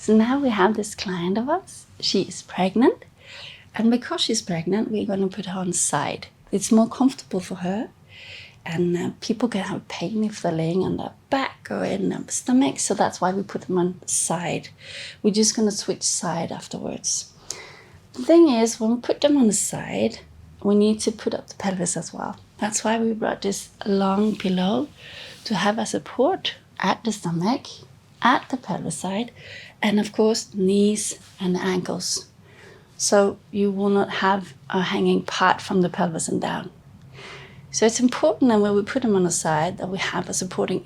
So now we have this client of us. She is pregnant. And because she's pregnant, we're going to put her on the side. It's more comfortable for her. And people can have pain if they're laying on their back or in their stomach. So that's why we put them on the side. We're just going to switch side afterwards. The thing is, when we put them on the side, we need to put up the pelvis as well. That's why we brought this long pillow to have a support at the stomach, at the pelvis side, and of course, knees and ankles. So you will not have a hanging part from the pelvis and down. So it's important that when we put them on the side that we have a supporting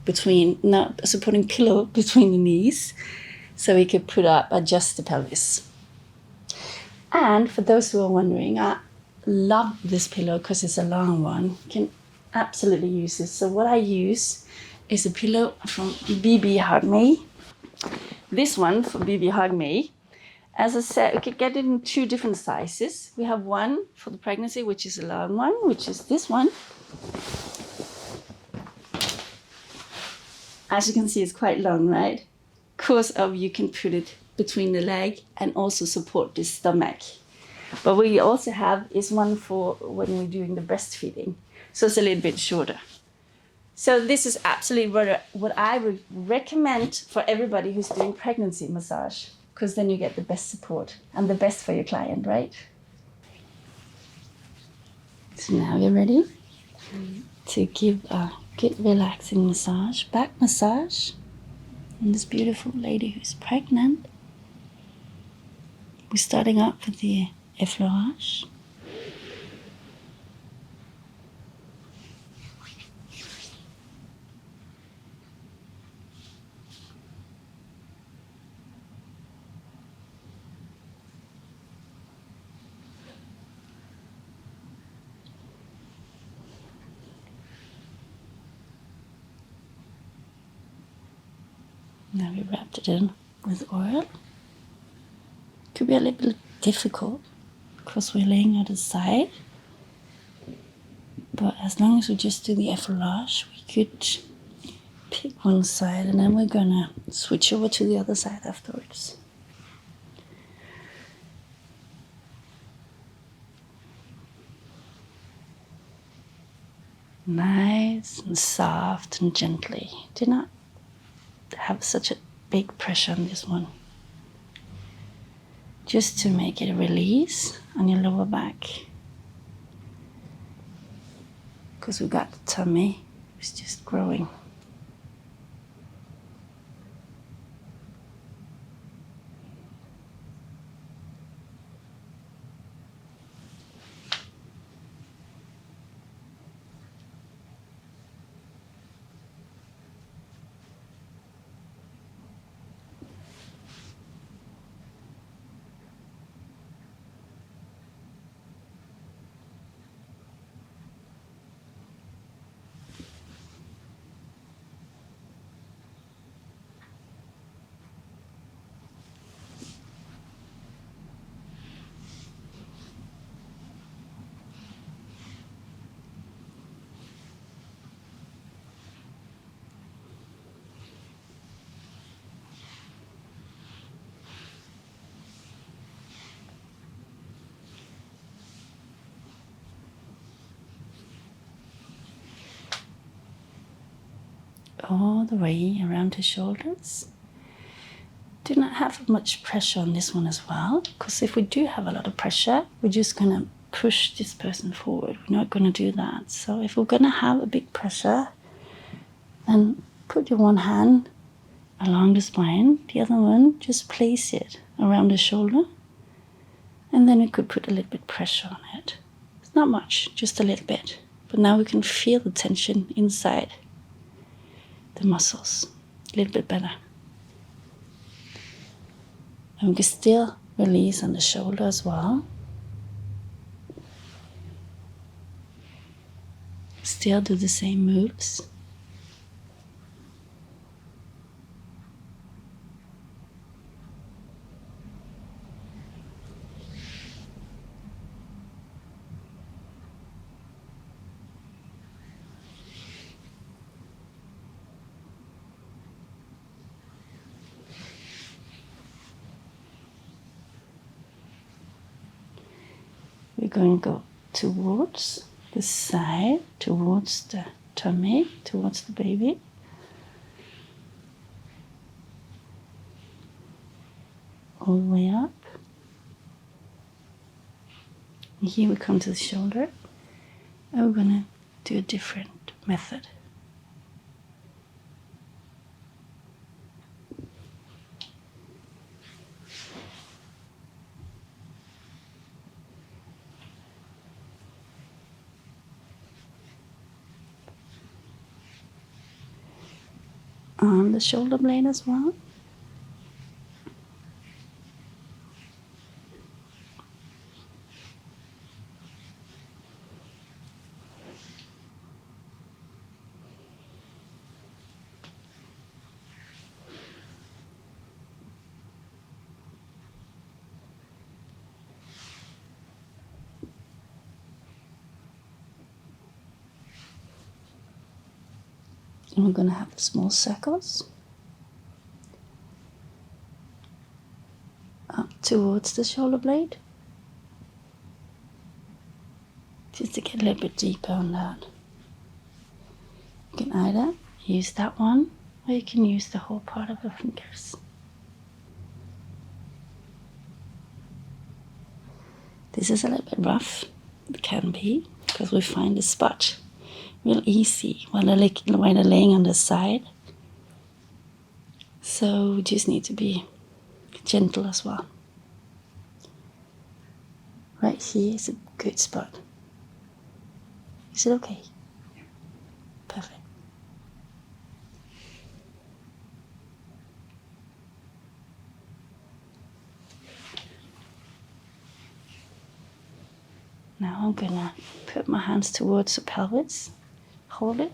supporting pillow between the knees, so we could adjust the pelvis. And for those who are wondering, I love this pillow because it's a long one. You can absolutely use it. So what I use is a pillow from BBhugme. This one from BBhugme. As I said, we could get it in 2 different sizes. We have one for the pregnancy, which is a long one, which is this one. As you can see, it's quite long, right? Because you can put it between the leg and also support the stomach. But we also have is one for when we're doing the breastfeeding. So it's a little bit shorter. So this is absolutely what I would recommend for everybody who's doing pregnancy massage, because then you get the best support and the best for your client, right? So now you're ready to give a good relaxing massage, back massage, on this beautiful lady who's pregnant. We're starting up with the effleurage. Now we wrapped it in with oil. Could be a little bit difficult because we're laying on the side. But as long as we just do the effleurage, we could pick one side and then we're gonna switch over to the other side afterwards. Nice and soft and gently. Do not have such a big pressure on this one. Just to make it a release on your lower back. Because we've got the tummy, it's just growing. All the way around the shoulders. Do not have much pressure on this one as well, because if we do have a lot of pressure, we're just gonna push this person forward. We're not gonna do that. So if we're gonna have a big pressure, then put your one hand along the spine, the other one, just place it around the shoulder, and then we could put a little bit pressure on it. It's not much, just a little bit. But now we can feel the tension inside the muscles a little bit better. And we can still release on the shoulder as well. Still do the same moves. We're going to go towards the side, towards the tummy, towards the baby. All the way up. And here we come to the shoulder. And we're going to do a different method. On the shoulder blade as well. And we're going to have the small circles up towards the shoulder blade, just to get a little bit deeper on that. You can either use that one, or you can use the whole part of the fingers. This is a little bit rough, it can be, because we find the spot real easy while they're laying on the side. So we just need to be gentle as well. Right here is a good spot. Is it okay? Perfect. Now I'm gonna put my hands towards the pelvis, hold it,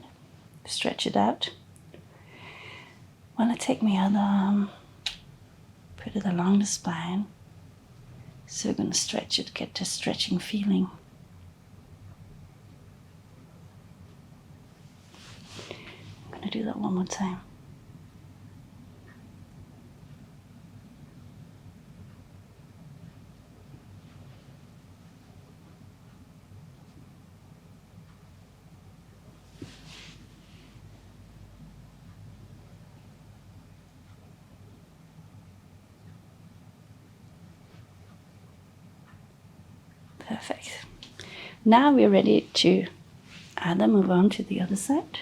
stretch it out. When I take my other arm, put it along the spine. So we're gonna stretch it, get the stretching feeling. I'm gonna do that one more time. Perfect. Now we're ready to either move on to the other side.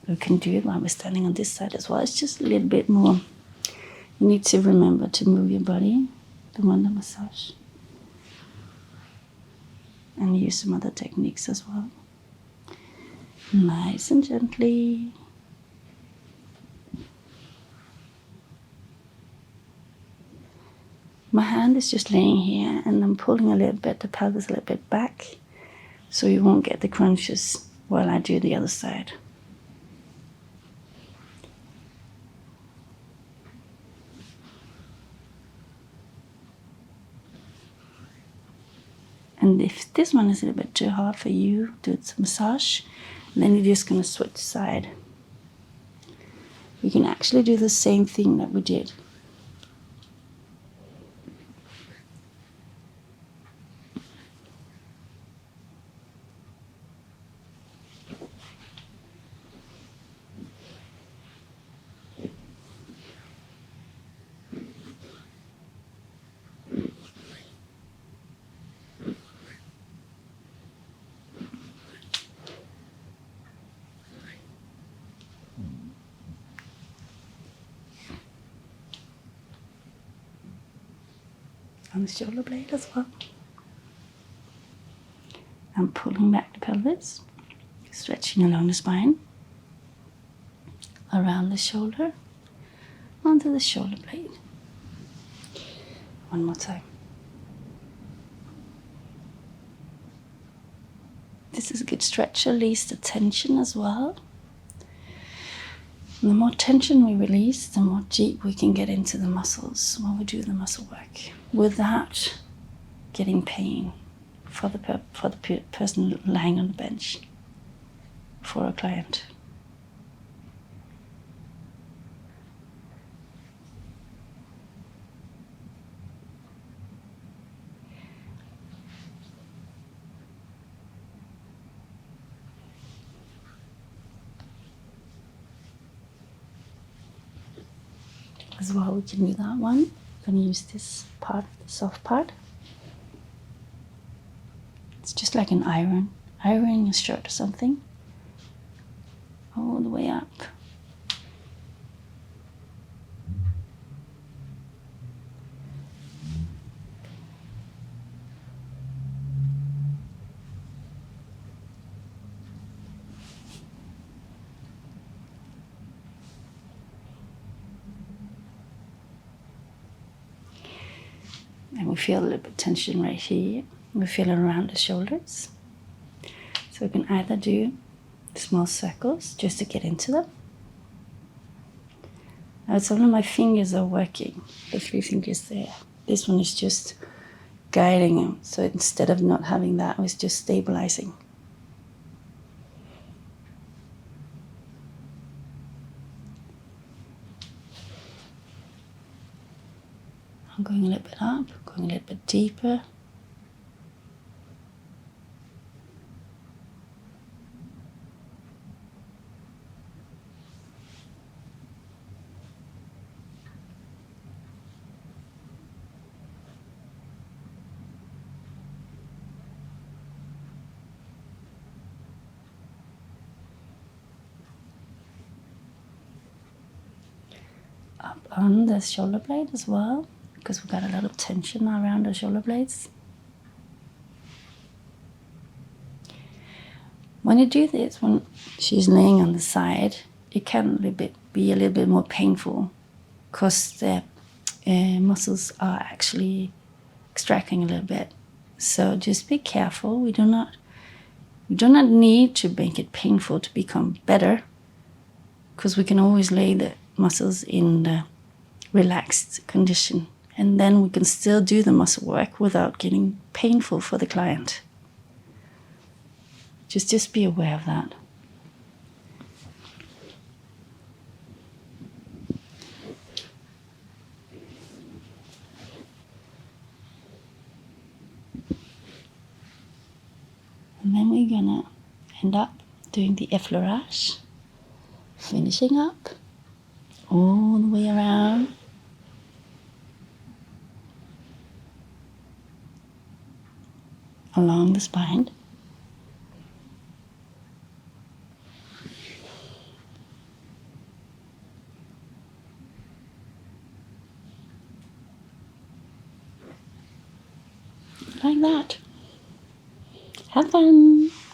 We can do it while we're standing on this side as well. It's just a little bit more. You need to remember to move your body, do the massage, and use some other techniques as well. Nice and gently. My hand is just laying here and I'm pulling a little bit, the pelvis a little bit back, so you won't get the crunches while I do the other side. And if this one is a little bit too hard for you, do it some massage, and then you're just going to switch side. We can actually do the same thing that we did. On the shoulder blade as well. I'm pulling back the pelvis, stretching along the spine, around the shoulder, onto the shoulder blade. One more time. This is a good stretch, release the tension as well. And the more tension we release, the more deep we can get into the muscles when we do the muscle work, without getting pain for the person lying on the bench, for a client. as well, we can do that one. I'm going to use this part, the soft part. It's just like an ironing a shirt or something. All the way up. And we feel a little bit of tension right here. We feel it around the shoulders. So we can either do small circles just to get into them. Now it's only my fingers are working, the 3 fingers there. This one is just guiding them. So instead of not having that, it's just stabilizing. I'm going a little bit up, going a little bit deeper. Up on the shoulder blade as well, because we've got a lot of tension around the shoulder blades. When you do this, when she's laying on the side, it can be a little bit more painful because the muscles are actually extracting a little bit. So just be careful. We do not need to make it painful to become better, because we can always lay the muscles in the relaxed condition, and then we can still do the muscle work without getting painful for the client. Just be aware of that. And then we're gonna end up doing the effleurage, finishing up all the way around. Along the spine. Like that. Have fun.